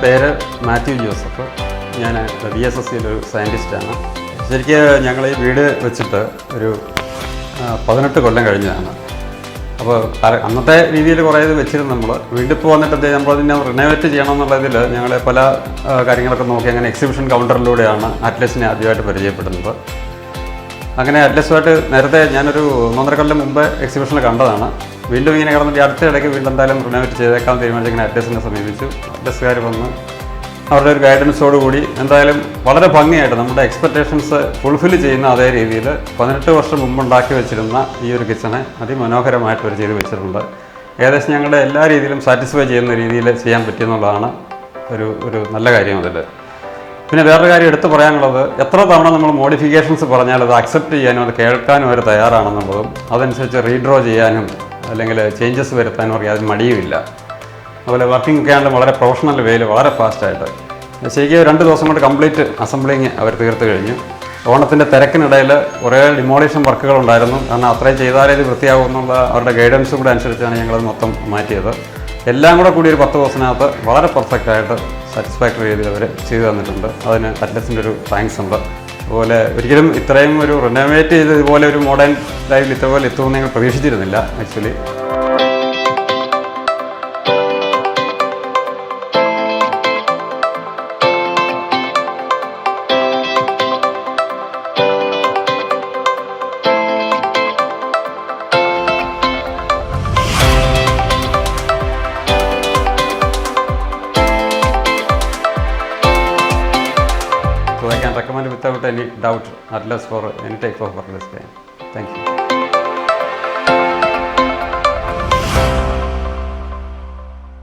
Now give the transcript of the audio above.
പേര് മാത്യു ജോസഫ്. ഞാൻ VSSCയിലൊരു സയൻറ്റിസ്റ്റാണ്. ശരിക്കും ഞങ്ങൾ ഈ വീട് വെച്ചിട്ട് ഒരു 18 കൊല്ലം കഴിഞ്ഞതാണ്. അപ്പോൾ അന്നത്തെ രീതിയിൽ കുറേ ഇത് വെച്ചിരുന്നു നമ്മൾ. വീട്ടിൽ ഇപ്പോൾ വന്നിട്ട് നമ്മളതിനെ റിനോവേറ്റ് ചെയ്യണം എന്നുള്ളതിൽ ഞങ്ങൾ പല കാര്യങ്ങളൊക്കെ നോക്കി അങ്ങനെ എക്സിബിഷൻ കൗണ്ടറിലൂടെയാണ് അറ്റ്ലസിനെ ആദ്യമായിട്ട് പരിചയപ്പെടുന്നത്. അങ്ങനെ അറ്റ്ലസുമായിട്ട് നേരത്തെ ഞാനൊരു 1.5 കൊല്ലം മുമ്പ് എക്സിബിഷനിൽ കണ്ടതാണ്. വീണ്ടും ഇങ്ങനെ കിടന്നിട്ട് അടുത്ത ഇടയ്ക്ക് വീണ്ടും എന്തായാലും റിനോവേറ്റ് ചെയ്തേക്കാൻ തീരുമാനിച്ച് ഇങ്ങനെ അറ്റ്ലസിനെ സമീപിച്ചു. അറ്റ്ലസുകാർ വന്ന് അവരുടെ ഒരു ഗൈഡൻസോടുകൂടി എന്തായാലും വളരെ ഭംഗിയായിട്ട് നമ്മുടെ എക്സ്പെക്റ്റേഷൻസ് ഫുൾഫിൽ ചെയ്യുന്ന അതേ രീതിയിൽ 18 വർഷം മുമ്പ് ഉണ്ടാക്കി വെച്ചിരുന്ന ഈ ഒരു കിച്ചണെ അതിമനോഹരമായിട്ട് അവർ ചെയ്ത് വെച്ചിട്ടുണ്ട്. ഏകദേശം ഞങ്ങളുടെ എല്ലാ രീതിയിലും സാറ്റിസ്ഫൈ ചെയ്യുന്ന രീതിയിൽ ചെയ്യാൻ പറ്റിയെന്നുള്ളതാണ് ഒരു നല്ല കാര്യം അതിൽ. പിന്നെ വേറൊരു കാര്യം എടുത്തു പറയാനുള്ളത്, എത്ര തവണ നമ്മൾ മോഡിഫിക്കേഷൻസ് പറഞ്ഞാൽ അത് അക്സെപ്റ്റ് ചെയ്യാനും അത് കേൾക്കാനും അവർ തയ്യാറാണെന്നുള്ളതും അതനുസരിച്ച് റീഡ്രോ ചെയ്യാനും അല്ലെങ്കിൽ ചേഞ്ചസ് വരുത്താനും അവർക്ക് അതിന് മടിയുമില്ല. അതുപോലെ വർക്കിംഗ് ഒക്കെ ആണെങ്കിൽ വളരെ പ്രൊഫഷണൽ വേയിൽ വളരെ ഫാസ്റ്റായിട്ട് ശരിക്കും 2 ദിവസം കൊണ്ട് കംപ്ലീറ്റ് അസംബ്ലിങ് അവർ തീർത്ത് കഴിഞ്ഞു. ഓണത്തിൻ്റെ തിരക്കിനിടയിൽ കുറേ ഡിമോളിഷൻ വർക്കുകളുണ്ടായിരുന്നു. കാരണം അത്രയും ചെയ്താലേ ഇത് വൃത്തിയാകുമെന്നുള്ള അവരുടെ ഗൈഡൻസ് കൂടെ അനുസരിച്ചാണ് ഞങ്ങളത് മൊത്തം മാറ്റിയത്. എല്ലാം കൂടി ഒരു 10 ദിവസത്തിനകത്ത് വളരെ പെർഫെക്റ്റായിട്ട് സാറ്റിസ്ഫാക്ടറി രീതിയിൽ അവർ ചെയ്തു തന്നിട്ടുണ്ട്. അതിന് അറ്റ്ലസിൻ്റെ ഒരു താങ്ക്സ് ഉണ്ട്. അതുപോലെ ഒരിക്കലും ഇത്രയും ഒരു റിനോവേറ്റ് ചെയ്ത് ഇതുപോലെ ഒരു മോഡേൺ ലൈഫിൽ ഇതുപോലെ എത്തുമെന്ന് ഞങ്ങൾ പ്രതീക്ഷിച്ചിരുന്നില്ല actually. So I can recommend without any doubt Atlas for any type of work. Thank you.